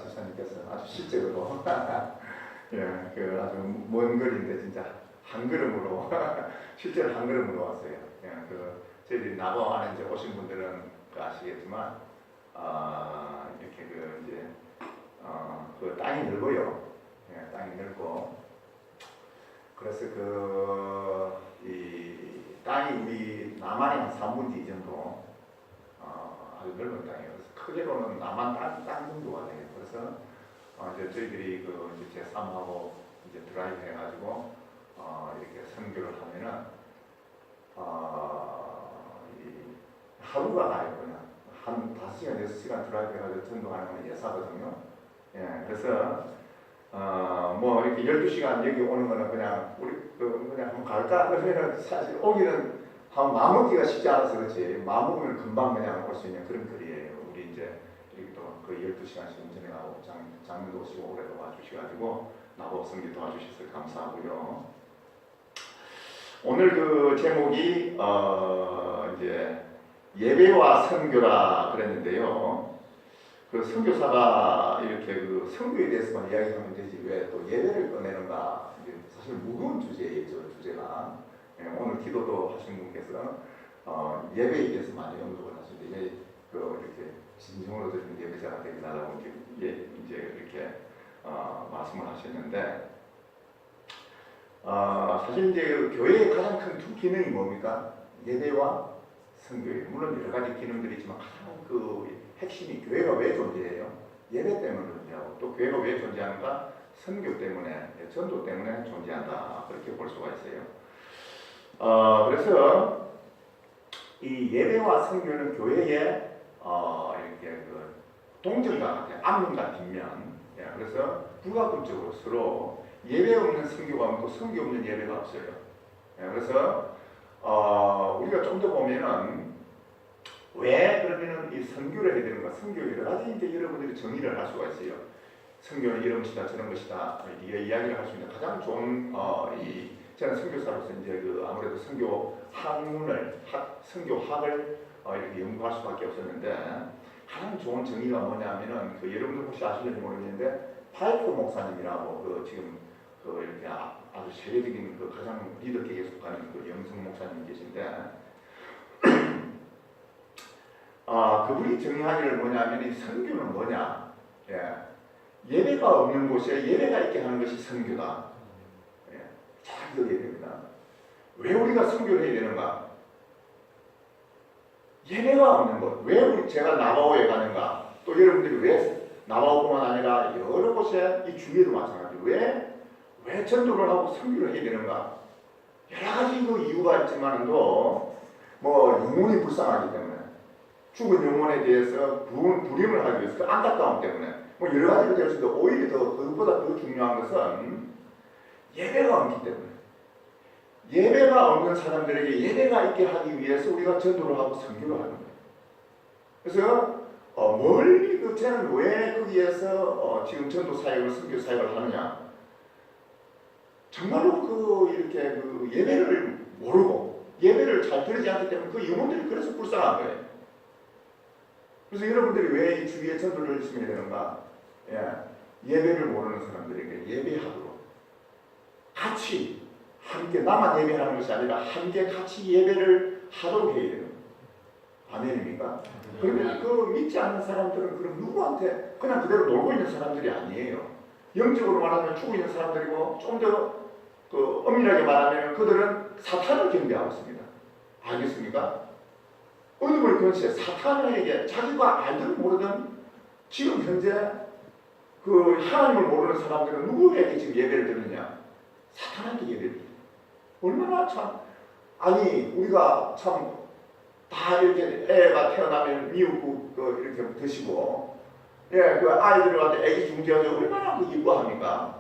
지사님께서 아주 실제로 예, 그 아주 먼 거리인데 진짜 한 걸음으로 실제로 한 걸음으로 왔어요. 예, 그 저희들이 나보 안에 이제 오신 분들은 아시겠지만 이렇게 그 이제 그 땅이 넓어요. 예, 땅이 넓고 그래서 이 땅이 우리 남한의 한 3분의 2 정도 아주 넓은 땅이에요. 그래서 크게로는 남한 땅 정도가 돼요. 그래서 이제 저희들이 그 이제 제3하고 이제 드라이브 해가지고 이렇게 선교를 하면은 이 하루가 가요. 그냥 한 5시간, 6시간 드라이브 해가지고 전도하는 건 예사거든요. 예, 그래서 뭐 이렇게 12시간 여기 오는 거는 그냥 우리 그냥 한번 갈까? 그러면은 사실 오기는 한 마음먹기가 쉽지 않아서 그렇지 마음먹으면 금방 그냥 올 수 있는 그런 거리예요. 우리 이제 이렇게 또 거의 12시간씩 운전해가고 장면도 오시고 올해도 와주셔가지고 나보고 선교 도와주셔서 감사하고요. 오늘 그 제목이 이제 예배와 선교라 그랬는데요. 그 선교사가 이렇게 그 선교에 대해서만 이야기하면 되지 왜 또 예배를 꺼내는가? 이게 사실 무거운 주제예요. 주제가 오늘 기도도 하신 분께서 예배에 대해서 많이 언급을 하시는데 이렇게 진정으로 드리는 예배자가 되게 달라고 이제 이렇게 말씀을 하셨는데 사실 이제 그 교회의 가장 큰 두 기능이 뭡니까? 예배와 선교예요. 물론 여러 가지 기능들이 있지만 가장 그 핵심이 교회가 왜 존재해요? 예배 때문에 존재하고 또 교회가 왜 존재하는가? 선교 때문에, 전도 때문에 존재한다. 그렇게 볼 수가 있어요. 그래서 이 예배와 선교는 교회의 이렇게 그 동전과 같아요. 앞면과 뒷면. 예, 그래서 부가급적으로 서로 예배 없는 선교가 없고 선교 없는 예배가 없어요. 예, 그래서 우리가 좀 더 보면은 왜 그러면은 이 선교를 해야 되는가? 선교 여러 가지 이제 여러분들이 정의를 할 수가 있어요. 선교는 이런 것이다 저런 것이다 이야기를 할 수 있는 가장 좋은 저는 선교사로서 이제 그 아무래도 선교 선교학을 이렇게 연구할 수밖에 없었는데 가장 좋은 정의가 뭐냐면은 그 여러분들 혹시 아실는지 모르겠는데 파이프 목사님이라고 그 지금 그 이렇게 아주 세계적인 그 가장 리더격에 속하는 그 영성 목사님 계신데 그분이 정의하기를 뭐냐면 이 선교는 뭐냐? 예배가 없는 곳에 예배가 있게 하는 것이 선교다. 잘 기억해야 됩니다. 왜 우리가 선교를 해야 되는가? 예배가 없는 곳. 왜 제가 나바오에 가는가? 또 여러분들이 왜 나바오뿐만 아니라 여러 곳에 이 주위에도 마찬가지로 왜 전도를 하고 선교를 해야 되는가? 여러 가지 그 이유가 있지만도 뭐 영혼이 불쌍하기 때문에 죽은 영혼에 대해서 부림을 하기 위해서 그 안타까움 때문에 뭐 여러 가지가 될 수도 오히려 그것보다 더 중요한 것은 예배가 없기 때문에 예배가 없는 사람들에게 예배가 있게 하기 위해서 우리가 전도를 하고 선교를 하는 거예요. 그래서 멀리 쟤는 왜 거기에서 지금 전도 사역을 선교 사역을 하느냐? 정말로 이렇게 예배를 모르고 예배를 잘 드리지 않기 때문에 그 영혼들이 그래서 불쌍한 거예요. 그래서 여러분들이 왜 이 주위에 전도를 열심히 해야 되는가? 예배를 모르는 사람들에게 예배하도록 같이 함께 나만 예배하는 것이 아니라 함께 같이 예배를 하도록 해야 돼요. 아멘입니까? 그러면 그 믿지 않는 사람들은 그럼 누구한테 그냥 그대로 놀고 있는 사람들이 아니에요. 영적으로 말하면 죽어 있는 사람들이고 좀 더 엄밀하게 말하면 그들은 사탄을 경배하고 있습니다. 알겠습니까? 어느 걸 그렇지 사탄에게 자기가 알든 모르든 지금 현재 그 하나님을 모르는 사람들은 누구에게 지금 예배를 드리느냐? 사탄한테 예배를 드려요. 얼마나 참 우리가 참 다 이렇게 애가 태어나면 미역국 이렇게 드시고 그 아이들한테 애기 중재하죠. 얼마나 이뻐합니까?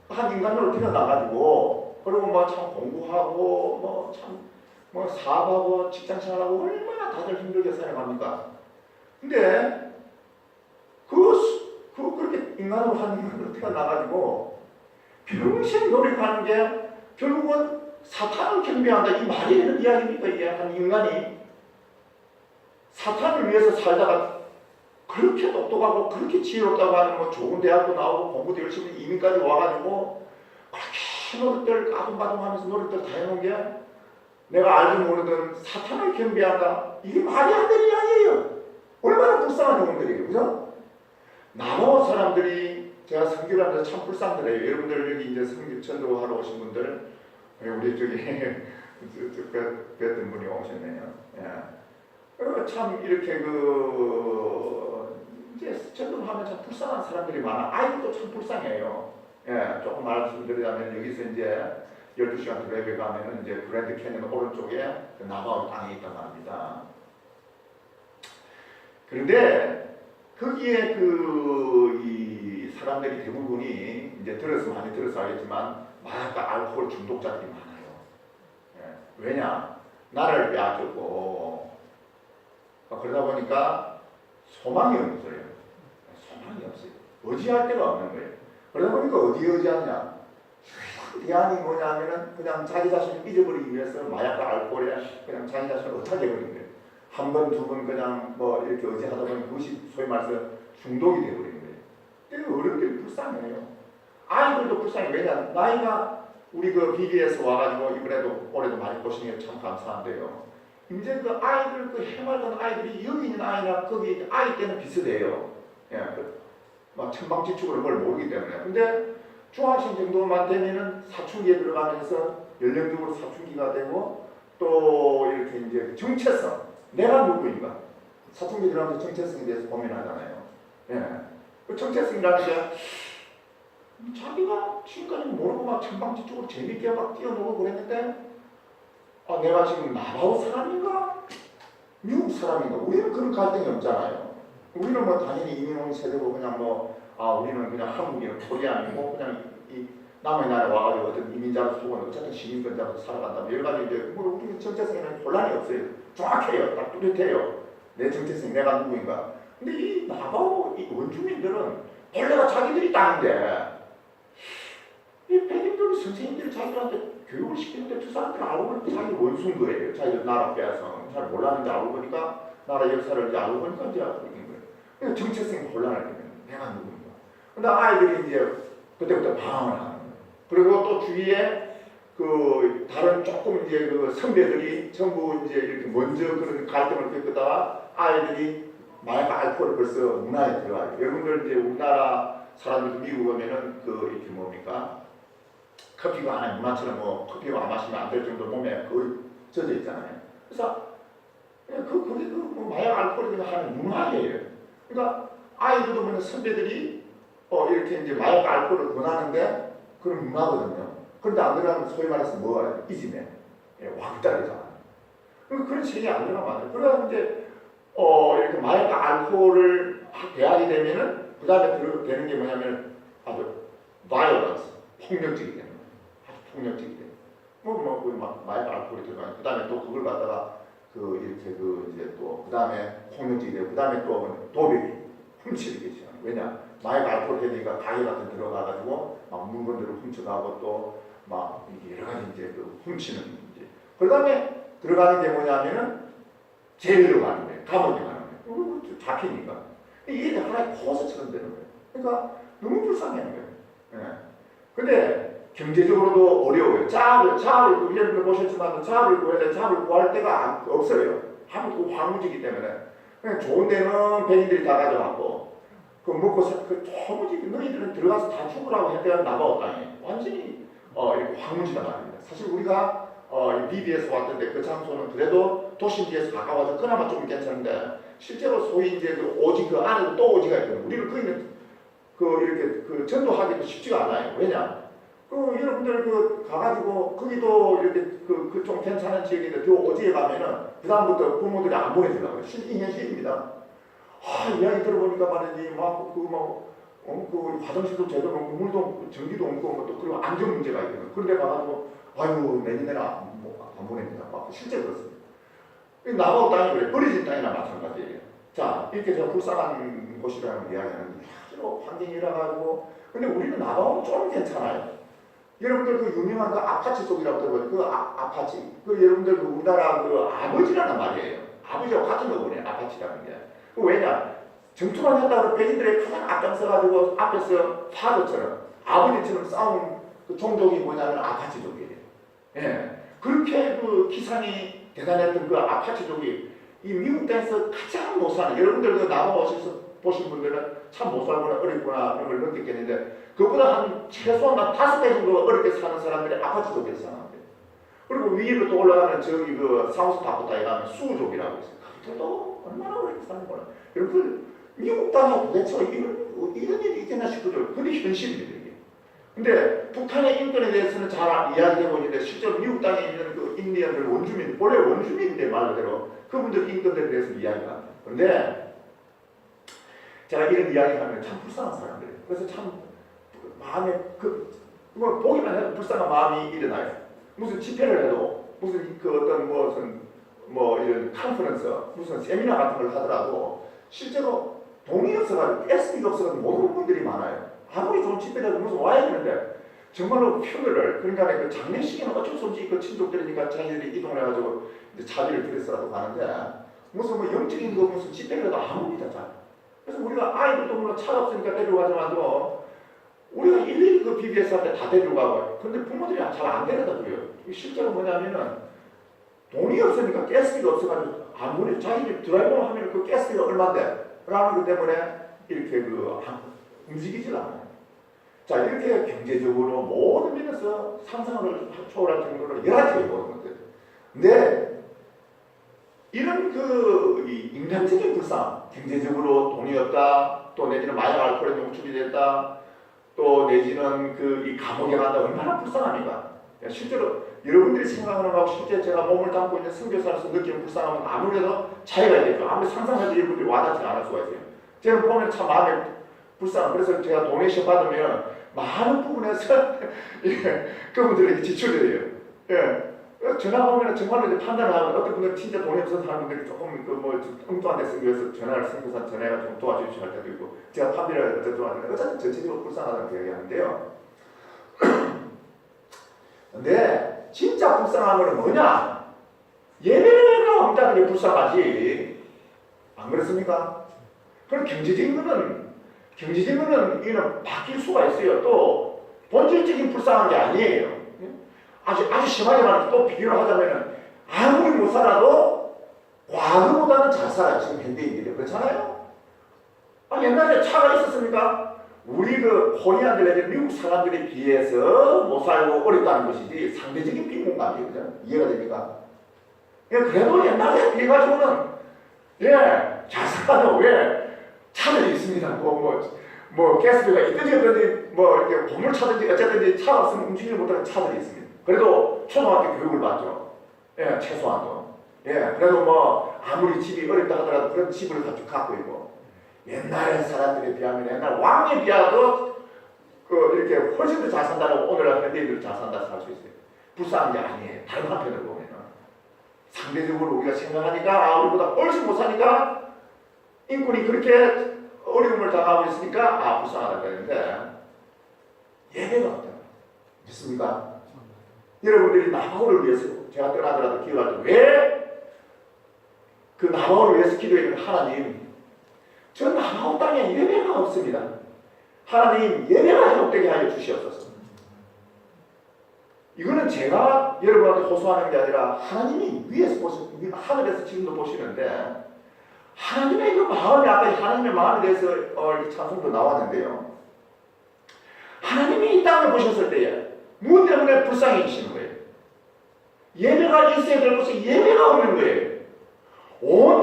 한 인간으로 태어나가지고 그리고 뭐 참 공부하고 뭐 사업하고 직장생활하고 얼마나 다들 힘들게 살아갑니까? 근데 그렇게 인간으로 한 인간으로 태어나가지고 평생 노력하는 게 결국은 사탄을 경배한다. 이 말이 되는 이야기입니까? 이게 한 인간이 사탄을 위해서 살다가 그렇게 똑똑하고 그렇게 지혜롭다고 하는 뭐 좋은 대학도 나오고 공부도 열심히 이민까지 와가지고 그렇게 노릇들 까둥까둥하면서 노릇들 다 해놓은 게 내가 알지 모르던 사탄을 경배한다. 이게 말이 안 되는 이야기예요. 얼마나 불쌍한 영혼들이에요. 그죠? 나머 사람들이 제가 선교를 하면서 참 불쌍하더래요. 여러분들 여기 이제 선교 전도하러 오신 분들 우리 저기 뵀던 분이 오셨네요. 예. 참 이렇게 이제 전도를 하면 참 불쌍한 사람들이 많아. 아이들도 참 불쌍해요. 예, 조금 말씀드리자면 여기서 이제 12시간 드라이브 가면은 이제 그랜드 캐니언 오른쪽에 그 나바오 땅에 있단 말입니다. 그런데 거기에 이 사람들이 대부분이 이제 많이 들어서 알겠지만 마약과 알코올 중독자들이 많아요. 예, 왜냐? 나를 빼앗겼고 그러다 보니까 소망이 없어요. 소망이 없어요. 의지할 데가 없는 거예요. 그러다 보니까 어디에 의지하냐? 대안이 뭐냐면은 그냥 자기 자신을 잊어버리기 위해서 마약과 알코올에 그냥 자기 자신을 어떻게 해버린 거예요. 한 번, 두 번 그냥 뭐 이렇게 의지하다 보면 그것이 소위 말해서 중독이 되어버리는 거예요. 그러니까 어른들이 불쌍해요. 아이들도 불쌍해요. 왜냐? 나이가 우리 그 BB에서 와가지고 이번에도 올해도 많이 보시는 게 참 감사한데요. 이제 그 아이들 그 해맑은 아이들이 여기 있는 아이나 거기 아이 때는 비슷해요. 예, 막 천방지축으로 뭘 모르기 때문에. 근데 중학생 정도만 되면은 사춘기에 들어가면서 연령적으로 사춘기가 되고 또 이렇게 이제 정체성, 내가 누구인가? 사춘기 들어가면서 정체성에 대해서 고민하잖아요. 예. 그 정체성이라는 게 자기가 지금까지 모르고 막 천방지축으로 재밌게 막 뛰어놀고 그랬는데 내가 지금 나바오 사람인가? 미국 사람인가? 우리는 그런 갈등이 없잖아요. 우리는 뭐 당연히 이민 온 세대고 그냥 우리는 그냥 한국이나 코리안이고 그냥 이 남의 나라에 와가지고 어떤 이민자로 속은 어쨌든 시민권자로 살아간다. 여러 가지 이제 우리 정체성에는 혼란이 없어요. 정확해요. 딱 뚜렷해요. 내 정체성, 내가 누구인가. 근데 이 나바오 이 원주민들은 원래가 자기들이 땅인데 이 백인들 선생님들이 자기들한테 교육을 시키는데 저 사람들은 알고 보니까 자기 원수인 거예요. 자기들 나라 빼앗아 잘 몰랐는데 알고 보니까 나라 역사를 이제 알고 보니까 이제 알고 있는 거예요. 그러니까 정체성이 혼란을 되는 거예요. 내가 누구인가. 근데 아이들이 이제 그때부터 방황을 하는 거예요. 그리고 또 주위에 그 다른 조금 이제 그 선배들이 전부 이제 이렇게 먼저 그런 갈등을 겪다가 아이들이 마약과 알코올을 벌써 문화에 들어가요. 여러분들 이제 우리나라 사람들 미국 오면은 이렇게 뭡니까? 커피가 하나의 문화처럼 커피가 안 마시면 안 될 정도로 몸에 거의 젖어 있잖아요. 그래서 그게 마약 알코올이 그냥 하나의 문화예요. 그러니까 아이들도 보면 선배들이 이렇게 이제 마약과 알코올을 권하는데 그런 문화거든요. 그런데 안 들어가면 소위 말해서 뭐가 이지네. 왕따리잖아. 그런 책이 안 들어가면 안 돼. 그러다 이제 이렇게 마약과 알코올을 대하게 되면은 그 다음에 되는 게 뭐냐면 아주 violence, 폭력적이 되는 거예요. 아주 폭력적이 돼요. 마약 알코올이 들어가요. 그 다음에 또 그걸 갖다가 이제 또 그 다음에 폭력적이 되고 그 다음에 또 도벽이 훔치게 되죠. 왜냐? 마약 알코올 되니까 가게 같은 들어가가지고 막 물건들을 훔쳐가고 또 막 여러 가지 이제 훔치는 이제. 그 다음에 들어가는 게 뭐냐면은 제일로 가는 거예요. 감옥에 가는 거예요. 잡히니까. 이게 하나의 코스처럼 되는 거예요. 그러니까 너무 불쌍해요. 예. 근데 경제적으로도 어려워요. 자업을 예를 보셨지만 자업을 구해야 돼. 자업을 구할 데가 없어요. 한국 황무지기 때문에. 그냥 좋은 데는 백인들이 다 가져갔고 먹고 도무지 너희들은 들어가서 다 죽으라고 했대요. 나바오 땅에 완전히 이렇게 황무지단 말입니다. 사실 우리가 BB에서 왔던데 그 장소는 그래도 도심지에서 가까워서 그나마 좀 괜찮은데 실제로 소위 이제 오지 그 안에도 또 오지가 있거든요. 우리는 거기는 이렇게 전도하기도 쉽지가 않아요. 왜냐? 여러분들 가가지고 거기도 이렇게 좀 괜찮은 지역인데 저 오지에 가면은 그 다음부터 부모들이 안 보내주려고요. 이 현실입니다. 이야기 들어보니까 말이지 화장실도 제대로 없고 물도 전기도 없고 또 그리고 안전 문제가 있거든요. 그런데 가가지고 내년에는 안 보냅니다. 실제 그렇습니다. 나바오 땅이 그래. 버려진 땅이나 마찬가지예요. 자, 이렇게 제가 불쌍한 곳이라는 이야기하는데 환경이 이래가지고 근데 우리는 나바오는 좀 괜찮아요. 여러분들 유명한 아파치 속이라고 들어보죠. 아파치. 여러분들 우리나라 아버지라는 말이에요. 아버지와 같은 거군요. 아파치라는 게. 왜냐? 전투만 했다고 백인들의 가장 앞장서가지고 앞에서 파더처럼 아버지처럼 싸운 그 종족이 뭐냐면 아파치족이에요. 예. 그렇게 그 기상이 대단했던 그 아파치족이 이 미국 땅에서 가장 못 사는, 여러분들 그 남아오셔서 보신 분들은 참 못 살거나 어렵구나 그런 걸 느꼈겠는데, 그보다 한 최소한 한 5배 정도 어렵게 사는 사람들이 아파치족에서 사는 거예요. 그리고 위로 또 올라가는 저기 그 사우스 다코타에 가면 수우족이라고 있어요. 그들도 얼마나 어렵게 사는 거야. 여러분 미국 땅에 도대체 이런 일이 있겠나 싶어요. 근데 현실입니다 이게. 근데 북한의 인권에 대해서는 잘 이야기되고 있는데, 실제로 미국 땅에 있는 그 인디언들 원주민, 원래 원주민인데 말 그대로 그분들 인권들에 대해서 이야기가 안 돼요. 근데 제가 이런 이야기하면 참 불쌍한 사람들이에요. 그래서 참 마음에 뭐 보기만 해도 불쌍한 마음이 일어나요. 무슨 집회를 해도, 무슨 그 어떤 무슨 뭐 이런 컨퍼런스, 무슨 세미나 같은 걸 하더라도 실제로 돈이 없어가지고 가스비가 없어가지고 못 오는 분들이 많아요. 아무리 좋은 집회라도 무슨 와야 되는데 정말로 표를, 그러니까 그 장례식에는 어쩔 수 없이 그 친족들이니까 자기들이 이동을 해가지고 이제 자비를 들여서라도 가는데, 무슨 뭐 영적인 거 무슨 집회라도 안 옵니다 잘. 그래서 우리가 아이들도 물론 차가 없으니까 데려가지만도 우리가 일일이 그 BBS한테 다 데려가고, 근데 부모들이 잘 안 데려다 줘요. 실제로 뭐냐면은 돈이 없으니까 가스비가 없어가지고 아무리 자기들 드라이버 하면 그 가스비가 얼마인데 라는 것 때문에 이렇게 움직이질 않아요. 자, 이렇게 경제적으로 모든 면에서 상상을 초월할 정도로 열악해요 모든 것들. 근데 이런 그 인간적인 불쌍, 경제적으로 돈이 없다, 또 내지는 마약 알코올에 노출이 됐다, 또 내지는 이 감옥에 간다, 얼마나 불쌍합니까? 실제로 여러분들이 생각하는 거하고 실제 제가 몸을 담고 있는 선교사로서 느끼는 불쌍함은 아무래도 차이가 있겠죠. 아무리 상상해도 여러분들이 와닿지 않을 수가 있어요. 제가 보면 참 마음이 불쌍해요. 그래서 제가 도네이션 받으면 많은 부분에서 그분들에게 지출해요. 예. 전화 오면 정말로 이제 판단을 하면, 어떤 분들은 진짜 돈이 없어서 하는 분들이 조금 엉뚱한 데 쓰기 위해서 선교사 전화가 좀 도와주시고 할 때도 있고, 제가 판비를 어쨌든 하는데 어쨌든 전체적으로 불쌍하다는 이야기하는데요. 근데 진짜 불쌍한 거는 뭐냐? 예배가 없다는 게 불쌍하지, 안 그렇습니까? 그럼 경제적인 거는 이는 바뀔 수가 있어요. 또 본질적인 불쌍한 게 아니에요. 아주 심하게 말해서 또 비교를 하자면은 아무리 못 살아도 과거보다는 잘 살아요. 지금 현대인들이 그렇잖아요. 옛날에 차가 있었습니까? 우리 그 코리안들, 미국 사람들에 비해서 못 살고 어렵다는 것이지 상대적인 빈곤감이거든요. 이해가 됩니까? 그래도 옛날에 비해 가지고는 잘 살아요. 왜? 차들이 있습니다. 가스비가 있든지 없든지 이렇게 건물 차든지 어쨌든지 차가 없으면 움직이지 못하는 차들이 있습니다. 그래도 초등학교 교육을 받죠. 최소한도. 그래도 아무리 집이 어렵다 하더라도 그런 집을 갖고 있고, 옛날 사람들에 비하면 옛날 왕에 비하도 이렇게 훨씬 더 잘 산다고 오늘날 현대인들은 잘 산다 할 수 있어요. 불쌍한 게 아니에요. 다른 한편으로 보면은 상대적으로 우리가 생각하니까 우리보다 훨씬 못 사니까 인권이 그렇게 어려움을 당하고 있으니까 불쌍하다 그랬는데, 예배가 없다. 믿습니까? 여러분들이 나바울을 위해서 제가 떠나더라도 기도할 때 왜 그 나바울을 위해서 기도했는 하나님, 저 나바울 땅에 예배가 없습니다. 하나님 예배가 회복되게 하여 주시옵소서. 이거는 제가 여러분한테 호소하는 게 아니라 하나님이 위에서 하늘에서 지금도 보시는데, 하나님의 그 마음이, 아까 하나님의 마음에 대해서 찬송도 나왔는데요. 하나님이 이 땅을 보셨을 때에 무엇 때문에 불쌍해지시는 거예요? 예배가 있어야 될 곳에 예배가 없는 거예요. 온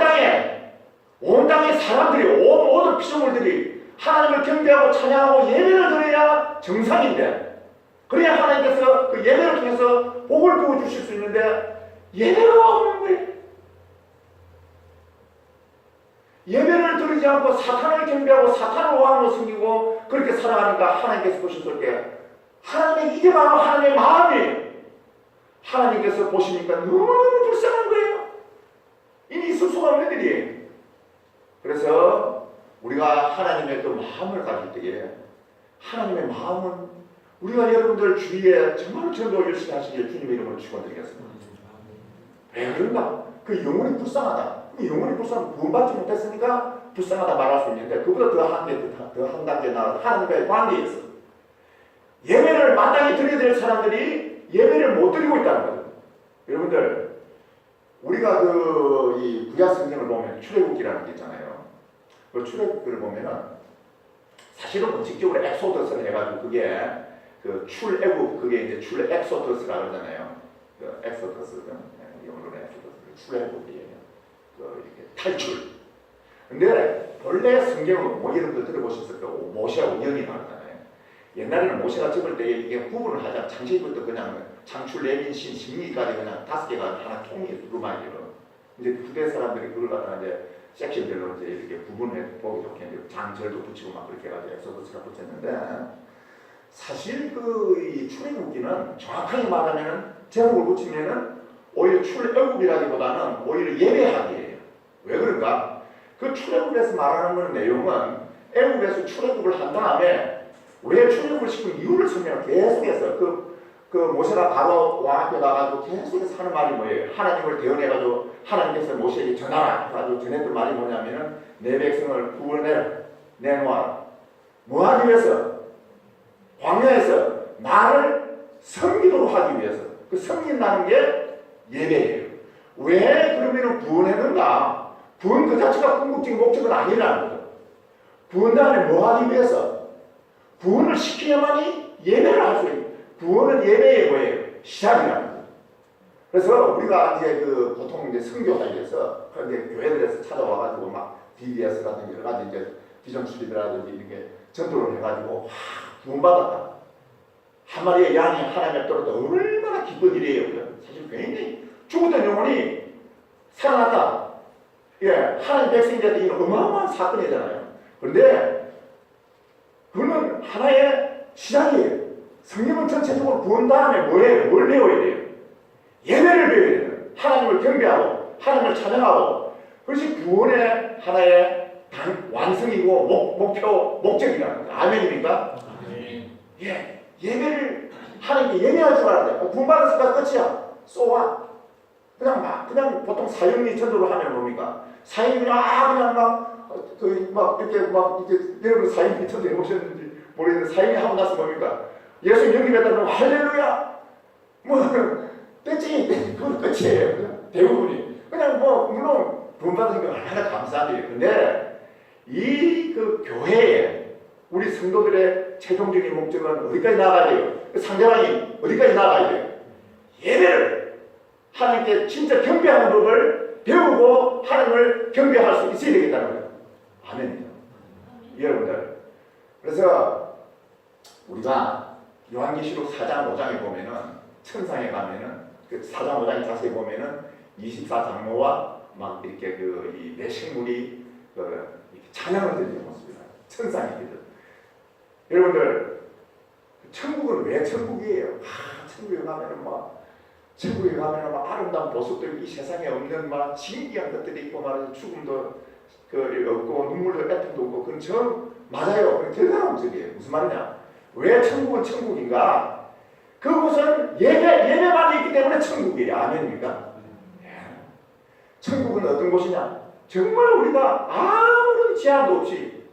땅에 사람들이, 모든 피조물들이 하나님을 경배하고 찬양하고 예배를 드려야 정상인데, 그래야 하나님께서 그 예배를 통해서 복을 부어주실 수 있는데 예배가 없는 거예요. 예배를 드리지 않고 사탄을 경배하고 사탄을 왕으로 섬기고 그렇게 살아가니까 하나님께서 보셨을 때, 하나님의 이게 바로 하나님의 마음이, 하나님께서 보시니까 너무너무 불쌍한 거예요. 이미 있을 수가 없는 일이에요. 그래서 우리가 하나님의 그 마음을 가질 때에, 하나님의 마음은 우리가 여러분들 주위에 정말 전도 열심히 하시길 주님의 이름으로 축원드리겠습니다. 왜 그런가? 그 영혼이 불쌍하다. 그 영혼이 불쌍하면 구원받지 못했으니까 불쌍하다 말할 수 있는데 그보다 더 한 단계 나아서 하나님과의 관계에서 예배를 마땅히 드려야 될 사람들이 예배를 못 드리고 있다는 거예요. 여러분들 우리가 이 구약 성경을 보면 출애굽기라는 게 있잖아요. 그 출애굽기를 보면은 사실은 공식적으로 엑소더스를 해가지고 그게 그 출애굽 그게 이제 출엑소더스라고 그러잖아요. 그 엑소더스 영어로는 엑소더스 출애굽이에요. 이렇게 탈출. 근데 본래 성경은 뭐 이런 거 들어보셨을 거고 모세 오경이 나오잖아요. 옛날에는 모세가 적을 때 이게 구분을 하자. 창세기부터 그냥 창출, 레민, 신, 심리까지 그냥 5개가 하나 통일 루마이로. 이제 후대 사람들이 그걸 갖다가 이제 섹션별로 이제 이렇게 구분해 보기 좋게 이제 장절도 붙이고 막 그렇게 해가지고 엑소더스가 붙였는데 사실 이 출애굽기는 정확하게 말하면 제목을 붙이면은 오히려 출애굽이라기보다는 오히려 예배하기예요. 왜 그런가? 그 출애굽에서 말하는 내용은 애굽에서 출애굽을 한 다음에 왜 출애굽을 시킨 이유를 설명을 계속해서 그 모세가 바로 왕 앞에 가가지고 계속해서 하는 말이 뭐예요? 하나님을 대언해가지고 하나님께서 모세에게 전하라 해가지고 전했던 말이 뭐냐면은 내 백성을 구원해라 내놓아라. 뭐 하기 위해서? 광야에서 나를 섬기도록 하기 위해서. 그 섬긴다는 게 예배예요. 왜 그러면은 구원했는가? 구원 그 자체가 궁극적인 목적은 아니라는 거죠. 구원 다음에 뭐 하기 위해서? 구원을 시키야만이 예배를 할 수 있는. 구원은 예배의 뭐예요? 시작이라는 거죠. 그래서 우리가 이제 보통 이제 선교사에서 이제 교회들에서 찾아와가지고 막 DBS라든지 여러 가지 이제 비전출입이라든지 이렇게 전도를 해가지고 구원받았다. 한 마리의 양이 하나님 앞에 떨어져 얼마나 기쁜 일이에요. 사실 굉장히 죽었던 영혼이 살아났다. 예, 하나님 백성들한테 이건 어마어마한 사건이잖아요. 그런데 그거는 하나의 시작이에요. 성경은 전체적으로 구원 다음에 뭐예요? 뭘 배워야 돼요? 예배를 배워야 돼요. 하나님을 경배하고 하나님을 찬양하고 그것이 구원의 하나의 완성이고 목적이라는 거예요. 아멘입니까? 아멘. 예, 예배를 하나님께 예배할 줄 알아야 돼요. 구원받았으니까 끝이야. 쏘아. 그냥 보통 사형리 전도를 하면 뭡니까? 사형이 여러분 사형리 전도 해보셨는지 모르겠는데 사형리 하고 나서 뭡니까? 예수 영접했다 그러면 할렐루야! 됐지? 그건 끝이에요. 대부분이. 그냥 물론 구원받은 게 얼마나 감사한 일이에요. 근데 교회에 우리 성도들의 최종적인 목적은 어디까지 나가야 돼요? 상대방이 어디까지 나가야 돼요? 예배를 하나님께 진짜 경배하는 법을 배우고 하나님을 경배할 수 있어야 되겠다는 거예요. 아멘입니다. 여러분들. 그래서 우리가 요한계시록 4장 5장에 보면은 천상에 가면은 그 4장 5장에 자세히 보면은 24장로와 막 이렇게 이 내식물이 이렇게 찬양을 드리는 모습이에요. 천상이거든. 여러분들 천국은 왜 천국이에요? 천국에 가면은 천국에 가면은 아름다운 보석들 이 세상에 없는 신기한 것들이 있고 죽음도 없고 눈물도 애통도 없고 그건 저 맞아요. 대단한 목적이에요. 무슨 말이냐? 왜 천국은 천국인가? 그곳은 예배만 있기 때문에 천국이에요. 아멘입니까? 천국은 어떤 곳이냐? 정말 우리가 아무런 제한도 없이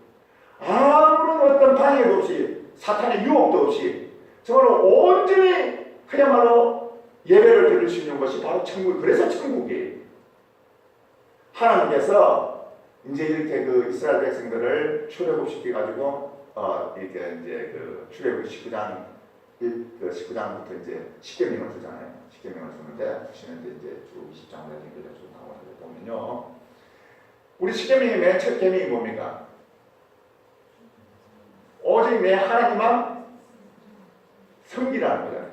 아무런 어떤 방해도 없이 사탄의 유혹도 없이 정말로 온전히 그야말로 예배를 드릴 수 있는 것이 바로 천국. 그래서 천국이에요. 하나님께서 이제 이렇게 이스라엘 백성들을 출애굽시켜가지고 이렇게 이제 출애굽 19장 19장부터 이제 십계명을 주잖아요. 십계명을 주는데 주시는데 이제 쭉 20장까지 쭉 나와서 보면요. 우리 십계명의 맨 첫 계명이 뭡니까? 오직 내 하나님만 섬기라는 거잖아요.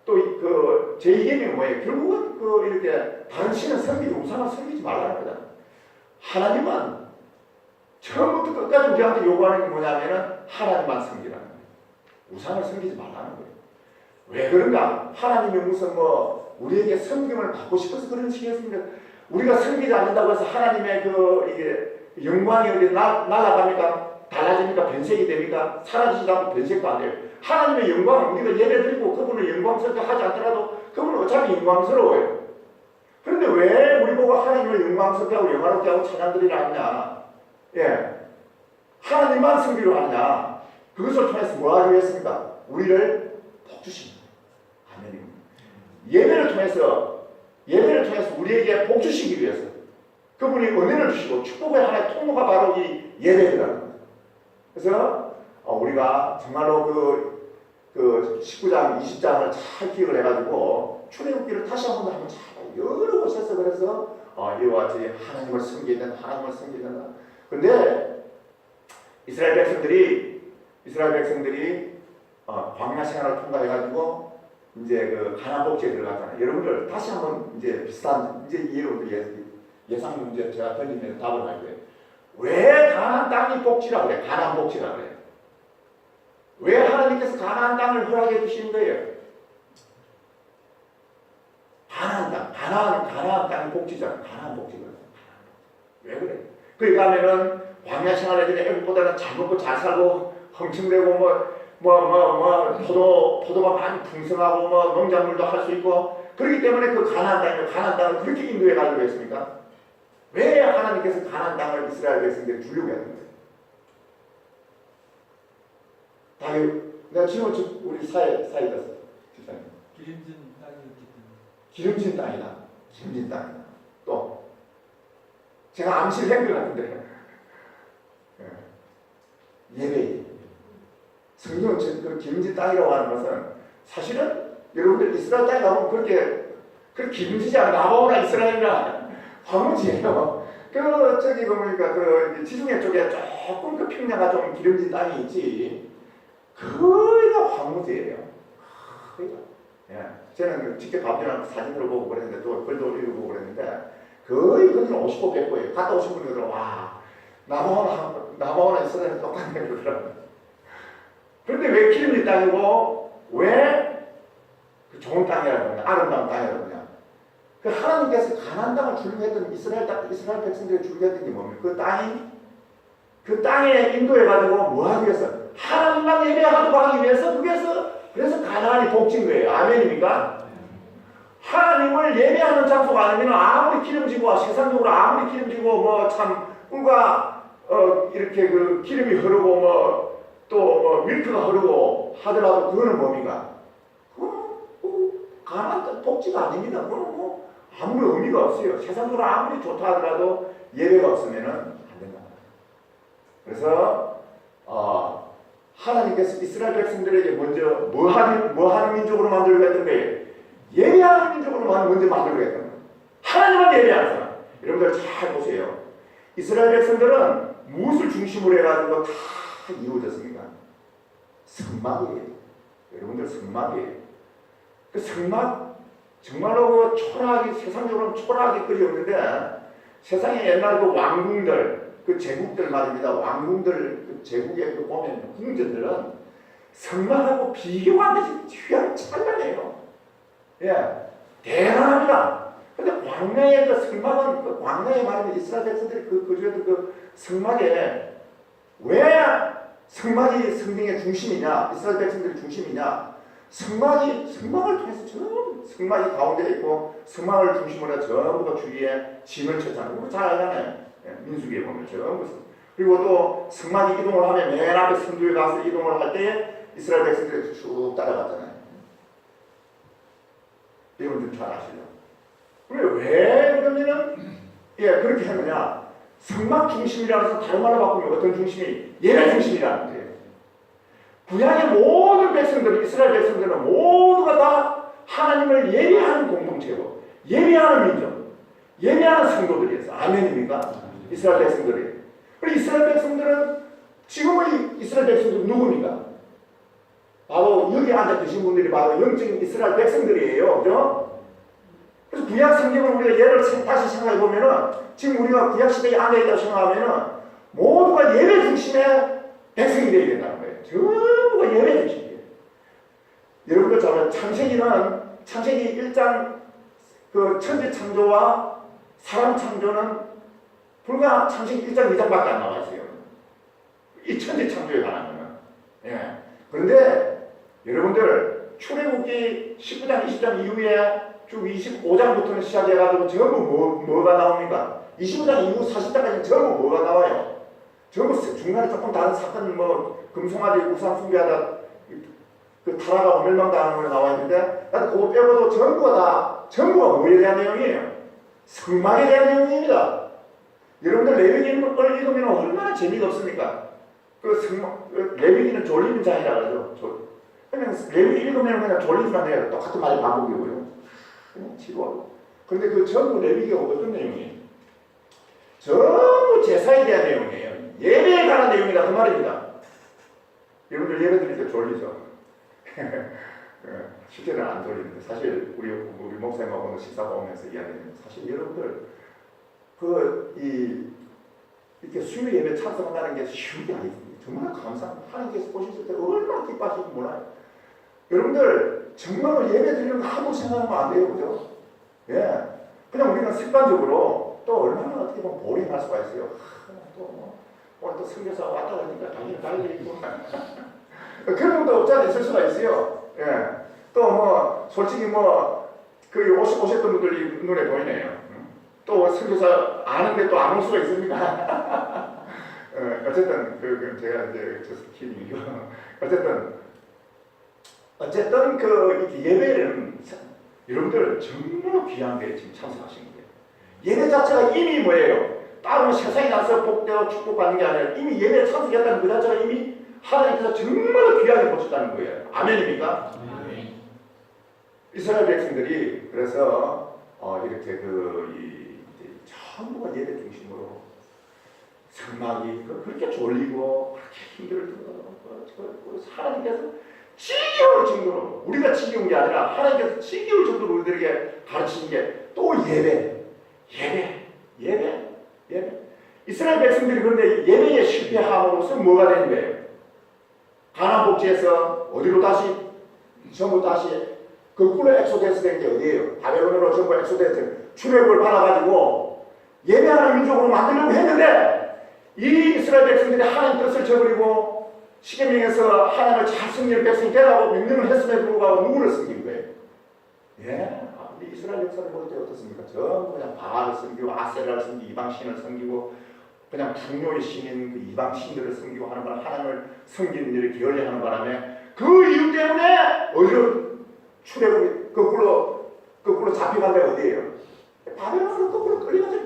또 제2계명이 뭐예요? 결국은 이렇게 다른 신은 섬기지 우상은 섬기지 말라는 거잖아요. 하나님만 처음부터 끝까지 우리한테 요구하는 게 뭐냐면은 하나님만 섬기라는 거예요. 우상을 섬기지 말라는 거예요. 왜 그런가? 하나님이 무슨 우리에게 섬김을 받고 싶어서 그런 식이었습니까? 우리가 섬기지 않는다고 해서 하나님의 이게 영광이 어디 날아갑니까? 달라집니까? 변색이 됩니까? 사라지지도 않고 변색도 안 돼요. 하나님의 영광, 우리가 예배드리고 그분을 영광스럽게 하지 않더라도 그분은 어차피 영광스러워요. 그런데 왜 우리 보고 하나님을 영광스럽게 하고 영화롭게 하고 찬양드리라 하냐? 예, 하나님만 섬기려 하느냐? 그것을 통해서 뭐 하기 위해서입니까? 우리를 복주십니다. 아멘입니다. 예배를 통해서 우리에게 복주시기 위해서 그분이 은혜를 주시고 축복의 하나의 통로가 바로 이 예배라는 겁니다. 그래서 우리가 정말로 그 19장, 20장을 잘 기억을 해가지고 출애굽기를 다시 한번 하면 잘 여러 곳에서 그래서 이와 같이 하나님을 섬기야 된다, 하나님을 섬기야 된다. 근데 이스라엘 백성들이 광야 생활을 통과해가지고 이제 그 가나안 복지에 들어갔잖아요. 여러분들 다시 한번 이제 비슷한 이제 여러분들 예상 문제 제가 던지면서 답을 할 거예요. 왜 가나안 땅이 복지라 그래? 가나안 복지라 그래? 왜 하나님께서 가나안 땅을 허락해 주시는 거예요? 가나안 땅이 복지잖아. 가나안 복지거든. 왜 그래? 그러니까 하면은 광야 생활에 애국보다는 잘 먹고 잘 살고 흥청대고 포도가 많이 풍성하고 농작물도 할 수 있고 그렇기 때문에 그 가나안 땅을 그렇게 인도해 가지고 했습니까? 왜 하나님께서 가나안 땅을 이스라엘 백성들에게 주려고 했는 거예요? 내가 지금 우리 사이다 집사님. 기름진 땅이었기 때문에. 기름진 땅이다. 또 제가 암시를 한 것 같은데 예배. 성경은 그 기름진 땅이라고 하는 것은 사실은 여러분들 이스라엘 땅에 가면 그렇게 기름지지 않아. 나바오나 이스라엘이나 황무지예요. 저기 보니까 그 지중해 쪽에 조금 그 평야가 좀 기름진 땅이 있지. 거의 다 황무지예요. 예. 저는 직접 가보면 사진을 보고 그랬는데 또 글도 읽어보고 그랬는데 거의 거기는 50고 100고예요. 갔다 오신 분들은 와 나바오나 이스라엘 똑같네 그러더라고요. 그런데 왜 기름진 땅이고 왜 그 좋은 땅이라고 하냐, 아름다운 땅이라고 하냐? 그 하나님께서 가나안 땅을 주려고 했던 이스라엘 백성들이 주려고 했던 게 뭡니까? 그 땅에 인도해가지고 뭐 하기 위해서? 하나님만 예배하도록 하기 위해서 그래서 가나안이 복진 거예요. 아멘입니까? 하나님을 예배하는 장소가 아니면 아무리 기름지고 세상적으로 아무리 기름지고 참 꿀과 이렇게 그 기름이 흐르고 또 밀크가 흐르고 하더라도 그거는 뭡니까? 가나안 복지가 아닙니다. 그건 아무런 의미가 없어요. 세상적으로 아무리 좋다 하더라도 예배가 없으면은 안 된다. 그래서 하나님께서 이스라엘 백성들에게 먼저 뭐 하는 민족으로 만들고 했던 거예요? 예배하는 민족으로 먼저 만들고 했던 거예요. 하나님만 예배하는 사람. 여러분들 잘 보세요. 이스라엘 백성들은 무엇을 중심으로 해가지고 다 이루어졌습니까? 성막이에요. 여러분들 성막이에요. 그 성막 정말로 초라하게 세상적으로 초라하게 그리웠는데 세상에 옛날 그 왕궁들 그 제국들 말입니다. 왕궁들 그 제국에 그 보면 궁전들은 성막하고 비교가 안 되지 휘황찬란해요. 예, 대단합니다. 근데 광야의 그 성막은 광야에 말하면 이스라엘 백성들이 거주했던 그 성막에 왜 성막이 성경의 중심이냐, 이스라엘 백성들의 중심이냐? 성막을 통해서 전부 성막이 가운데 있고 성막을 중심으로 해서 전부가 주위에 진을 쳤잖아요. 우리 잘 알잖아요. 민수기에 보면 전부. 그리고 또 성막이 이동을 하면 맨 앞에 선두에 가서 이동을 할 때 이스라엘 백성들이 쭉 따라갔잖아요. 여러분들 잘 아시죠? 왜 그러면은 그렇게 하느냐? 성막 중심이라 해서 다른 말로 바꾸면 어떤 중심이? 예배 중심이라는 거예요. 구약의 모든 백성들, 이스라엘 백성들은 모두가 다 하나님을 예배하는 공동체고 예배하는 민족, 예배하는 성도들이었어요. 아멘입니까? 이스라엘 백성들이. 그리고 이스라엘 백성들은 지금의 이스라엘 백성들은 누굽니까? 바로 여기 앉아 계신 분들이 바로 영적인 이스라엘 백성들이에요. 그죠? 그래서 구약 성경을 우리가 예를 다시 생각해 보면은 지금 우리가 구약 시대에 앉아 있다고 생각하면은 모두가 예배 중심의 백성이 되어야 된다는 거예요. 전부가 예배 중심이에요. 여러분들 잘 창세기 1장 그 천지 창조와 사람 창조는 불과 창세기 1장 2장밖에 안 나와 있어요. 이 천지 창조에 관한 거는. 예. 그런데 여러분들 출애굽기 19장 20장 이후에 쭉 25장부터는 시작해가지고 전부 뭐가 나옵니까? 25장 이후 40장까지 전부 뭐가 나와요? 전부 중간에 조금 다른 사건 뭐 금송아지 우상 숭배하다 그 타라가 멸망당하는 거 나와 있는데 나도 그거 빼고도 전부가 뭐에 대한 내용이에요? 성막에 대한 내용입니다. 여러분들 레위기를 읽으면 얼마나 재미가 없습니까? 그 성막 레위기는 졸리는 장이라 그러죠. 그냥 레위기 읽으면 그냥 졸리기만 해요. 똑같은 말이 반복이고요. 그냥 지루하고. 그런데 그 전부 레위기가 어떤 내용이에요? 전부 제사에 대한 내용이에요. 예배에 관한 내용이다 그 말입니다. 여러분들 예배 드릴 때 졸리죠? 실제는 안 졸리는데 사실 우리 목사님하고 오늘 식사 먹으면서 이야기하는 사실 여러분들 이렇게 수요 예배 참석한다는 게 쉬운 게 아니거든요. 정말 감사합니다. 하나님께서 보셨을 때 얼마나 기뻐하시는지 몰라요. 여러분들 정말로 예배 드리는 거 아무 생각하면 안 돼요, 그죠? 예, 그냥 우리는 습관적으로 또 얼마나 어떻게 보면 보링할 수가 있어요. 오늘 또 선교사 왔다 가니까 당연히 가야 되고 그런 것도 없지 않아 있을 수가 있어요. 예. 또 뭐 솔직히 그 오셨던 분들이 눈에 보이네요. 또 선교사 아는데 또 안 올 수가 있습니까? 어쨌든 제가 이제 키링이고 어쨌든 그 예배는 여러분들 정말 귀한 게 지금 참석하신 거예요. 예배 자체가 이미 뭐예요? 따로 세상에 나서 복되어 축복받는 게 아니라 이미 예배에 참석했다는 그 자체가 이미 하나님께서 정말 귀하게 보셨다는 거예요. 아멘입니까? 아멘. 이스라엘 백성들이 그래서 이렇게 전부가 예배 중심으로 성막이 그렇게 졸리고 그렇게 힘들고 하나님께서 지겨울 정도로 우리가 지겨운 게 아니라 하나님께서 지겨울 정도로 우리들에게 가르치는 게 또 예배. 이스라엘 백성들이 그런데 예배에 실패함으로써 뭐가 되는 거예요? 가나안 복지에서 어디로 전부 다시 거꾸로 엑소데스 된 게 어디예요? 바벨론으로 전부 엑소데스 출애굽을 받아가지고 예배하는 민족으로 만들려고 했는데 이 이스라엘 백성들이 하나님 뜻을 저버리고 시계명에서 하나님을 잘 섬기는 백성이 되라고 명령을 했음에도 불구하고 누구를 섬긴 거예요? 예? 우리 이스라엘 역사를 볼 때 어떻습니까? 전부 그냥 바알을 섬기고 아세라를 섬기고 이방신을 섬기고 그냥 풍요의 신인 그 이방신들을 섬기고 하는 바람에 하나님을 섬기는 일을 게을리하는 바람에 그 이유 때문에 어디로 출애굽이 거꾸로 잡혀간 데가 어디예요? 바벨론으로 거꾸로 끌려가죠.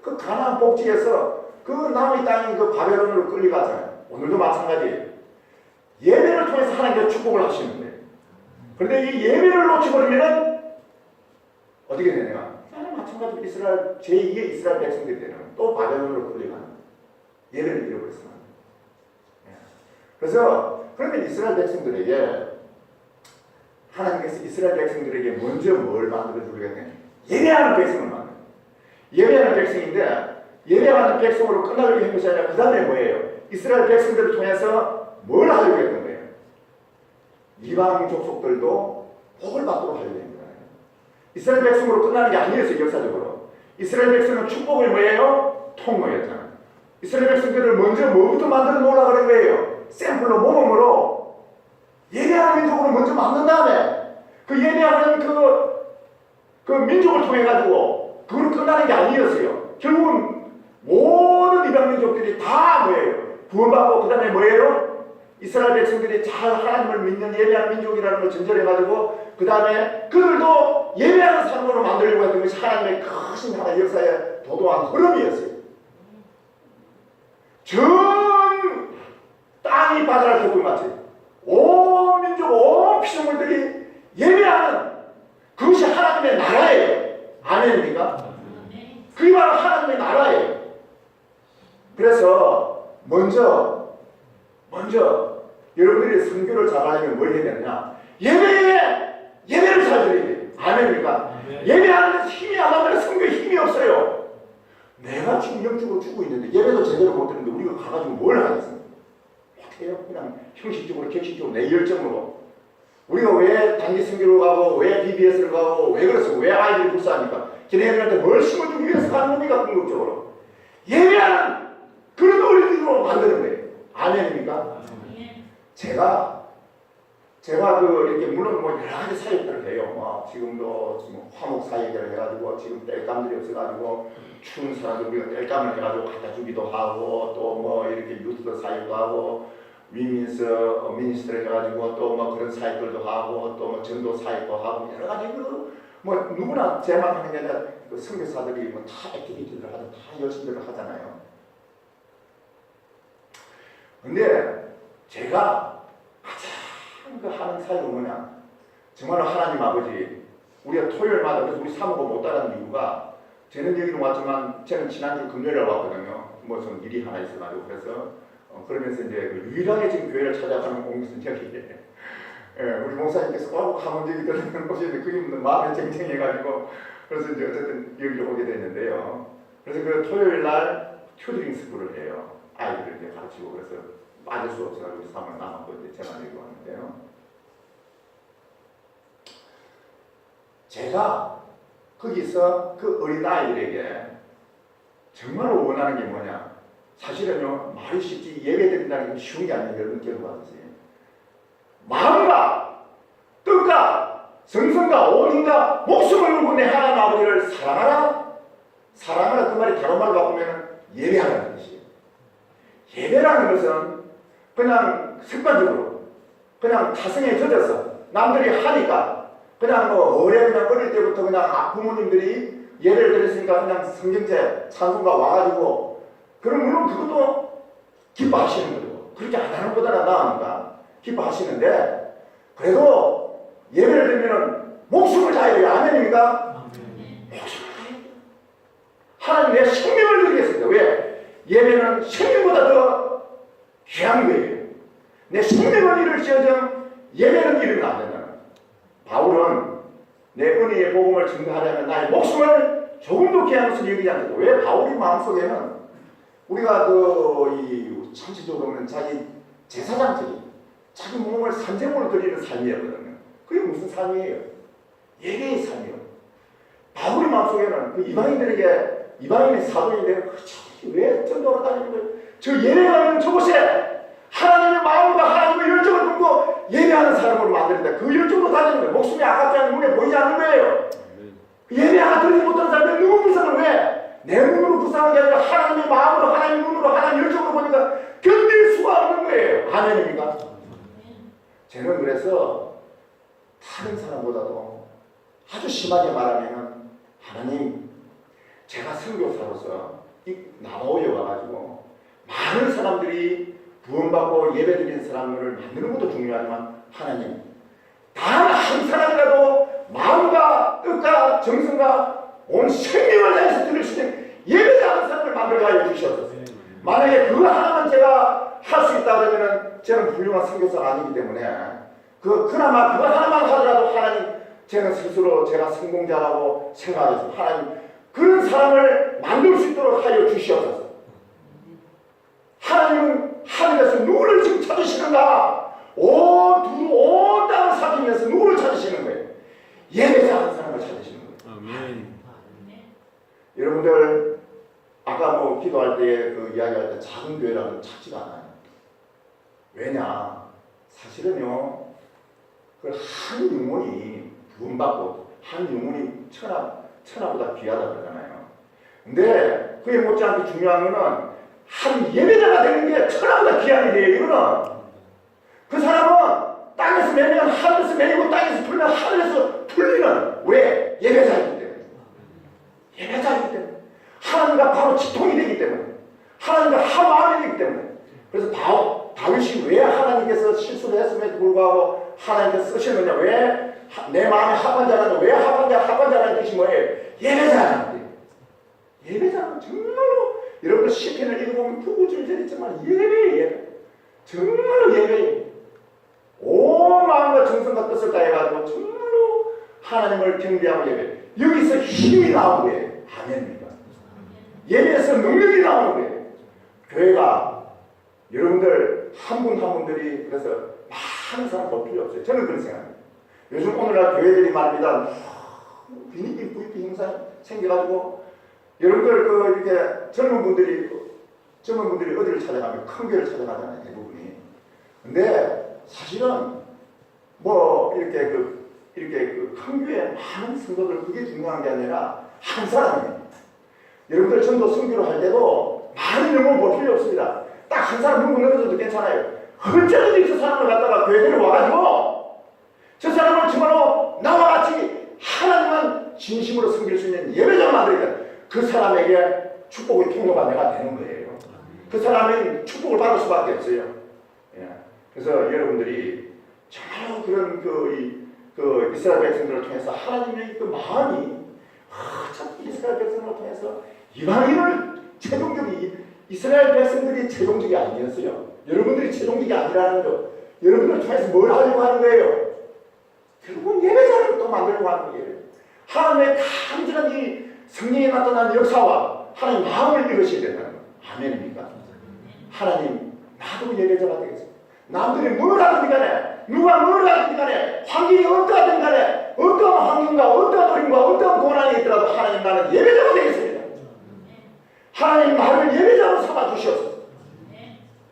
그 가나안 복지에서 그 남의 땅인 그 바벨론으로 끌려가잖아요. 오늘도 마찬가지예요. 예배를 통해서 하나님께서 축복을 하시는데 그런데 이 예배를 놓쳐버리면 어떻게 되냐? 마찬가지로 이스라엘 제2의 이스라엘 백성들이 되는 또 바벨론으로 끌려가는 예배를 잃어버렸습니다. 그래서 그러면 이스라엘 백성들에게 하나님께서 이스라엘 백성들에게 먼저 뭘 만들어 주겠냐? 예배하는 백성을 만들어. 예배하는 백성인데 예배하는 백성으로 끝나려고 한 것이 아니라 그 다음에 뭐예요? 이스라엘 백성들을 통해서 뭘 하려고 했던 거예요? 이방 족속들도 복을 받도록 하려고 했던 거예요. 이스라엘 백성으로 끝나는 게 아니었어요. 역사적으로 이스라엘 백성은 축복을 뭐예요? 통로였잖아요. 이스라엘 백성들을 먼저 뭐부터 만들어 놓으려고 그런 거예요? 샘플로 모범으로 예배하는 민족으로 먼저 만든 다음에 그 예배하는 그 민족을 통해 가지고 그걸로 끝나는 게 아니었어요. 결국은 모든 이방 민족들이 다 뭐예요? 구원받고 그 다음에 뭐예요? 이스라엘 백성들이 잘 하나님을 믿는 예배하는 민족이라는 걸 전제해가지고 그 다음에 그들도 예배하는 사람으로 만들려고 했던 것이 하나님의 크신 하나의 역사에 도도한 흐름이었어요. 전 땅이 바다를 겪은 마치 온 민족, 온 피조물들이 예배하는 그것이 하나님의 나라예요. 아멘입니까? 그게 바로 하나님의 나라예요. 그래서 먼저 여러분들이 선교를 잘하려면 뭘 해야 되느냐? 예배를 잘 드려야 돼요. 아멘입니까? 예배하는 데서 힘이 안 나면 선교에 힘이 없어요. 내가 지금 영적으로 주고 있는데 예배도 제대로 못 드는데 우리가 가가지고 뭘 하겠습니까? 어떻게 해요? 그냥 형식적으로 격식적으로 내 열정으로 우리가 왜 단기 선교를 가고 왜 BBS를 가고 왜 그렇습니까? 왜 아이들을 불사합니까? 걔네들한테 뭘 심어주기 위해서 가는 겁니까? 궁극적으로 예배하는 그런 어린이로 만드는 거예요. 아멘입니까? 제가 제가 이렇게 물론 뭐 여러 가지 사역들을 해요. 뭐 지금도 지금 화목 사역을 해가지고 지금 땔감들이 없어가지고 추운 사람들 우리가 땔감을 해가지고 갖다 주기도 하고 또 뭐 이렇게 유튜브 사역도 하고 위민스 미니스트를 해가지고 또 뭐 그런 사역들도 하고 또 뭐 전도 사역도 하고 여러 가지 뭐 누구나 제만 하는 게 아니라 그 선교사들이 뭐 다 액티비티를 하고 다 열심히들 하잖아요. 근데 제가 가장 그 하는 사역은 뭐냐? 정말로 하나님 아버지, 우리가 토요일마다 그래서 우리 사모가 못 따라하는 이유가 저는 여기로 왔지만 저는 지난주 금요일에 왔거든요. 무슨 일이 하나 있어가지고 그래서 그러면서 이제 유일하게 지금 교회를 찾아가는 공무선 여기 우리 목사님께서 꼭 가면 여기 들어가는 곳인데 그게 마음이 쟁쟁해가지고 그래서 이제 어쨌든 여기로 오게 됐는데요. 그래서 그 토요일 날 튜터링 스쿨을 해요. 아이들을 이제 가르치고 그래서 빠질 수 없어가지고 사모가 남았고 이제 제가 여기 왔는데요. 제가 거기서 그 어린아이들에게 정말로 원하는 게 뭐냐? 사실은요, 말이 쉽지 예배드린다는 게 쉬운 게 아니에요. 여러분 기억하듯이 마음과 뜻과 정성과 온인과 목숨을 걸고 내 하나님 아버지를 사랑하라. 사랑하라 그 말이 다른 말로 바꾸면 예배하라는 뜻이에요. 예배라는 것은 그냥 습관적으로 그냥 타성에 젖어서 남들이 하니까 그냥 뭐 그냥 어릴 때부터 그냥 부모님들이 예배를 드렸으니까 그냥 성경제 찬송가 와가지고 그럼 물론 그것도 기뻐하시는 거죠. 그렇게 안 하는 것보다는 나으니까 기뻐하시는데 그래도 예배를 드리면 목숨을 다해요. 아멘입니까? 목숨을 다해요. 하나님 내 생명을 드리겠습니다. 왜? 예배는 생명보다 더 귀한 거예요. 내 생명을 잃을지어정 예배는 잃으면 안 된다. 바울은 내 은혜의 복음을 증거하려면 나의 목숨을 조금도 귀한 것을 여기지 않는다. 왜? 바울이 마음속에는 우리가 이 천지적으로 보면 자기 제사장적인 자기 몸을 산재물로 드리는 삶이었거든요. 그게 무슨 삶이에요? 예배의 삶이에요. 바울의 마음속에는 그 이방인의 사도인데 왜 전도하러 다니는 거예요? 저 예배하는 저곳에 하나님의 마음과 하나님의 열정을 품고 예배하는 사람으로 만드는데 그 열정으로 다니는 거예요. 목숨이 아깝지 않은 눈에 보이지 않는 거예요. 예배 하나 드리지 못하는 사람이 너무 불쌍한 왜? 내 눈으로 불쌍한 게 아니라 하나님의 마음으로 하나님의 눈으로 하나님의 열정으로 보니까 견딜 수가 없는 거예요. 아멘입니까? 저는 그래서 다른 사람보다도 아주 심하게 말하면 하나님 제가 선교사로서 나오여 와가지고 많은 사람들이 구원받고 예배드리는 사람을 만드는 것도 중요하지만 하나님 단 한 사람이라도 마음과 뜻과 정성과 온 생명을 다해서 드릴 수 있는 예배자는 사람을 만들게 하여 주시옵소서. 만약에 그거 하나만 제가 할 수 있다 그러면 저는 훌륭한 선교사가 아니기 때문에 그나마 그거 하나만 하더라도 하나님 저는 스스로 제가 성공자라고 생각해서 하나님 그런 사람을 만들 수 있도록 하여 주시옵소서. 하나님은 하늘에서 누구를 지금 찾으시는가? 온 땅을 살피면서 누구를 찾으시는 거예요? 예배자 하는 사람을 찾으시는 거예요. 아멘. 여러분들 아까 뭐 기도할 때 그 이야기할 때 작은 교회라고 찾지가 않아요. 왜냐? 사실은요 그 한 영혼이 구원받고 한 영혼이 천하보다 귀하다 그러잖아요. 근데 그에 못지않게 중요한 거는 한 예배자가 되는 게 천하보다 귀한 일이에요. 이거는 그 사람은 땅에서 매면 하늘에서 매이고 땅에서 풀면 하늘에서 풀리는 왜? 예배자이기 때문에. 예배자이기 때문에 하나님과 바로 직통이 되기 때문에 하나님과 한마음이 되기 때문에 그래서 다윗이 왜 하나님께서 실수를 했음에도 불구하고 하나님께서 쓰셨느냐? 왜? 내 마음에 합한 자라는 왜 합한자라는 뜻이 뭐예요? 예배자라는 예배자는 정말로 여러분들 시편을 읽어보면 구구절절했지만 예배예요. 정말로 예배예요. 온 마음과 정성과 뜻을 다해가지고 정말로 하나님을 경배하고 예배. 여기서 힘이 나오는 거예요. 아멘입니다. 예배에서 능력이 나오는 거예요. 교회가 여러분들 한 분 한 분들이 그래서 많은 사람 더 필요 없어요. 저는 그런 생각입니다. 요즘 오늘날 교회들이 말입니다. 비니기 부익기 행사 생겨가지고 여러분들 이렇게 젊은 분들이 어디를 찾아가면 큰 교회를 찾아가잖아요. 대부분이. 근데 사실은 이렇게 큰 교회 많은 성도들 그게 중요한 게 아니라 한 사람이에요. 여러분들 전도 선교를 할 때도 많은 영혼 볼 필요 없습니다. 딱 한 사람 눈물 넘어져도 괜찮아요. 언제든지 그 사람을 갖다가 교회에 와가지고 저 사람을 정말로 나와 같이 하나님만 진심으로 섬길 수 있는 예배자를 만들니까 그 사람에게 축복의 통로가 내가 되는 거예요. 그 사람은 축복을 받을 수밖에 없어요. 예. 그래서 여러분들이 정말 그런 그 이스라엘 백성들을 통해서 하나님의 그 마음이 참 이스라엘 백성들을 통해서 이방인을 최종적이 이스라엘 백성들이 최종적이 아니었어요. 여러분들이 최종적이 아니라는 거. 여러분들 통해서 뭘 하려고 하는 거예요? 결국은 예배자를 또 만들려고 하는 거예요. 하나님의 간절한 이 성령이 나타난 역사와 하나님 마음을 이루셔야 된다는 거예요. 아멘입니까? 하나님 나도 예배자가 되겠습니다. 남들이 뭘 하든 간에 누가 뭘 하든 간에 환경이 어떠하든 간에 어떠한 환경과 어떠한 어림과 어떠한 고난이 있더라도 하나님 나는 예배자가 되겠습니다. 하나님 나를 예배자로 삼아 주시옵소서.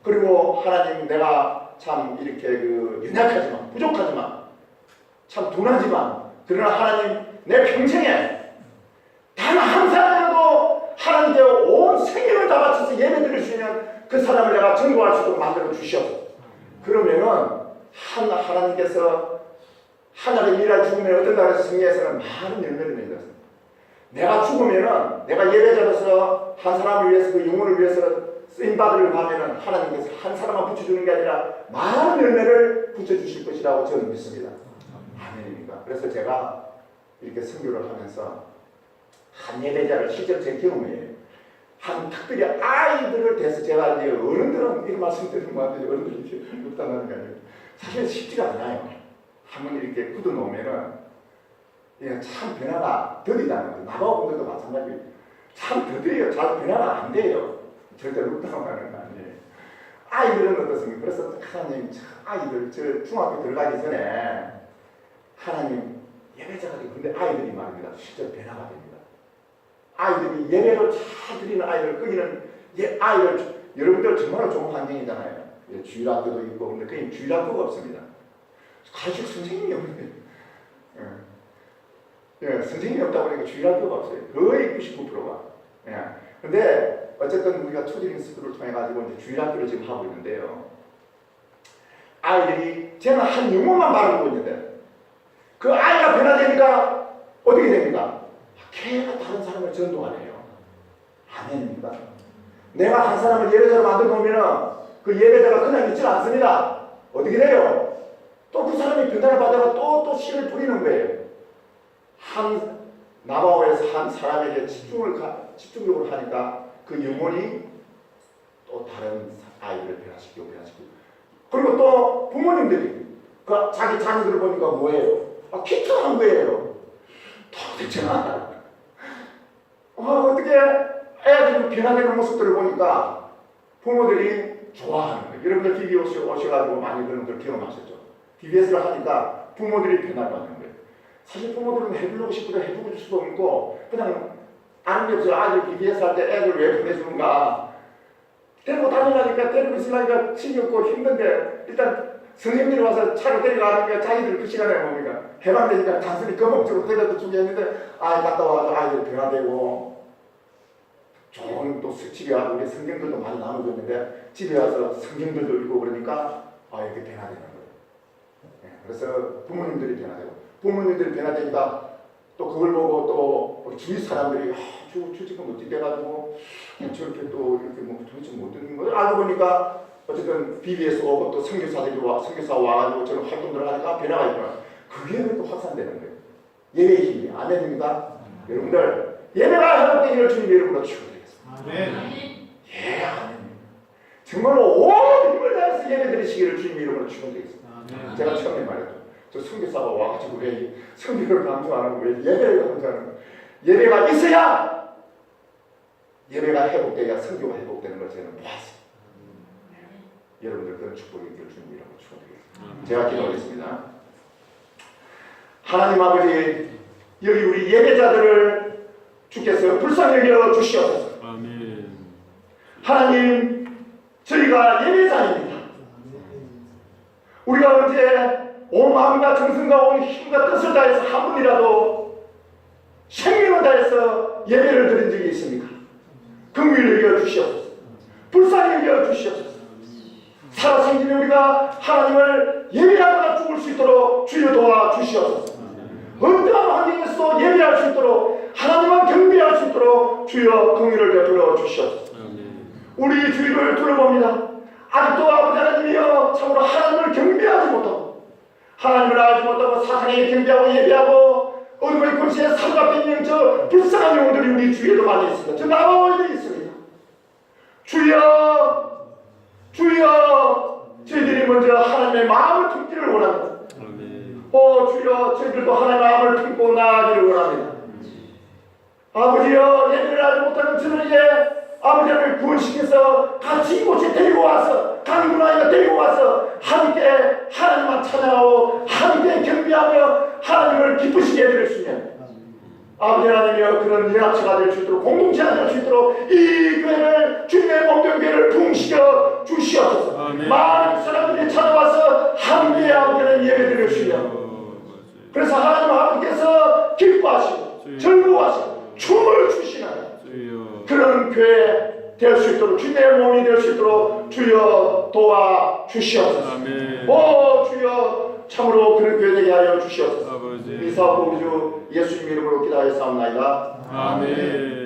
그리고 하나님 내가 참 이렇게 연약하지만 부족하지만 참 둔하지만 그러나 하나님 내 평생에 단 한 사람이라도 하나님께 온 생명을 다 바쳐서 예배 드릴 수 있는 그 사람을 내가 전도할 수 있도록 만들어 주시옵소서. 그러면은 하나님께서 하나님 일할 죽음에 어떤 나라에서 승리해서는 많은 열매를 맺었습니다. 내가 죽으면은 내가 예배자로서 한 사람을 위해서 그 영혼을 위해서 쓰임 받으려고 하면은 하나님께서 한 사람만 붙여주는 게 아니라 많은 열매를 붙여주실 것이라고 저는 믿습니다. 아멘입니까? 그래서 제가 이렇게 선교를 하면서 한 예배자를 실제로 제 경험이에요. 한 특별히 아이들을 대해서 제가 이제 어른들은 이런 말씀 드리는 것 같아요. 어른들이 이렇게 묵당하는 게 아니에요. 사실 쉽지가 않아요. 한번 이렇게 굳어 놓으면은 참 변화가 더디다는 거예요. 나바분들도 마찬가지예요. 참 더디요. 잘 변화가 안 돼요. 절대 묵당하는 거 아니에요. 아이들은 어떻습니까? 그래서 하나님 아이들 저 중학교 들어가기 전에 하나님 예배자가 되고 근데 아이들이 말입니다. 실제로 변화가 됩니다. 아이들이 예배를 잘 드리는 아이들 거기는 아이들 여러분들 정말로 좋은 환경이잖아요. 주일학교도 있고 근데 거기 주일학교가 없습니다. 가르칠 선생님이 없는데 선생님이 없다 보니까 주일학교가 없어요. 거의 99%가. 근데 어쨌든 우리가 초딩 스쿨을 통해 가지고 이제 주일학교를 지금 하고 있는데요. 아이들이 저는 한 영혼만 바라보고 있는데 그 아이가 변화되니까 어떻게 됩니까? 걔가 다른 사람을 전도하네요. 아멘입니까? 내가 한 사람을 예배자로 만들어 놓으면 그 예배자가 그냥 있지 않습니다. 어떻게 돼요? 또 그 사람이 변화를 받아가 또 씨를 뿌리는 거예요. 한 나바오에서 한 사람에게 집중적으로 하니까 그 영혼이 또 다른 아이들을 변화시키고 그리고 또 부모님들이 그 자기 자녀들을 보니까 뭐예요? 키트한 거예요. 도대체 어떻게 애들이 변화되는 모습들을 보니까 부모들이 좋아하는 거예요. 여러분들 TV 오셔가지고 많이 그런 걸 경험하셨죠. TBS를 하니까 부모들이 변화를 받는 거예요. 사실 부모들은 해주려고 싶어도 해주고 수도 없고 그냥 아는 게 없어요. 아들 TBS 할 때 애들 왜 보내주는가. 데리고 다니려니까 데리고 있으려니까 힘이 없고 힘든데 일단 선생님들이 와서 차로 데려가니까 자기들 그 시간에 뭡니까? 해방되니까 단순히 검업적으로 데려다 주게 했는데 갔다 와서 아이들 변화되고 좋은 또 집에 와서 우리 성경들도 많이 나눠줬는데 집에 와서 성경들도 읽고 그러니까 이렇게 변화되는 거예요. 그래서 부모님들이 변화되고 부모님들이 변화되니까 또 그걸 보고 또 주위 사람들이 저 지금 어떻게 돼가지고 저렇게 또 이렇게 도대체 못 듣는 거예요. 알고 보니까 어쨌든 BBS 오고 또 선교사 와가지고 저런 활동들을 하니까 변화가 있구나. 그게 또 확산되는 거예요. 예배의 힘이. 아멘입니다. 여러분들 예배가 회복되기를 주님 이름으로 축원드리겠습니다. 아멘. 아멘. 정말로 온 힘을 다해서 예배 드리시기를 주님 이름으로 축원드리겠습니다. 제가 처음에 말했죠. 저 선교사가 와가지고 왜 선교를 강조하는 거예요? 예배를 강조하는 거예요. 예배가 있어야 예배가 회복돼야 선교가 회복되는 걸 저는 보았습니다. 여러분들 그런 축복이 있기를 주님 이름으로 축원드리겠습니다. 제가 기도하겠습니다. 하나님 아버지 여기 우리 예배자들을 주께서 불쌍히 여겨 주시옵소서. 아멘. 하나님 저희가 예배자입니다. 우리가 언제 온 마음과 정성과 온 힘과 뜻을 다해서 한 분이라도 생명을 다해서 예배를 드린 적이 있습니까? 긍휼히 여겨 주시옵소서. 불쌍히 여겨 주시옵소서. 살아생기는 우리가 하나님을 예배하다가 죽을 수 있도록 주여 도와 주시옵소서. 어떠한 환경에서도 예배할 수 있도록 하나님만 경배할 수 있도록 주여 긍휼을 베풀어 주시옵소서. 우리 주위를 둘러봅니다. 아직도 아버지 하나님이여 참으로 하나님을 경배하지 못하고 하나님을 알지 못하고 사탄에게 경배하고 예배하고 어둠의 권세에 사로잡혀 있는 저 불쌍한 영혼들이 우리 주위에도 많이 있습니다. 저 남아원들이 있습니다. 주여 주여 저희들이 먼저 하나님의 마음을 품기를 원합니다. 주여 저희들도 하나님의 마음을 품고 나아가기를 원합니다. 아버지여 예배를 하지 못하는 저들에게 아버지 하나님을 구원시켜서 같이 이곳에 데리고 와서 강군 아이가 데리고 와서 함께 하나님만 찬양하고 함께 경배하며 하나님을 기쁘시게 해드릴 수 있는 아버지 하나님이여 그런 연합체가 될 수 있도록 공동체가 될 수 있도록 이 교회를 주님의 몸병교회를 부흥시켜 주시옵소서. 많은 사람들이 찾아와서 함께 아버지 하나님 예배 드릴 수 있는 그래서 하나님 아버지께서 기뻐하시고 즐거워하시고 춤을 추시는 그런 교회 될 수 있도록 주님의 몸이 될 수 있도록 주여 도와 주시옵소서. 주여 참으로 그런 교회 되게 하여 주시옵소서. 이 사업 우주 예수님 이름으로 기도하였사옵나이다. 아멘.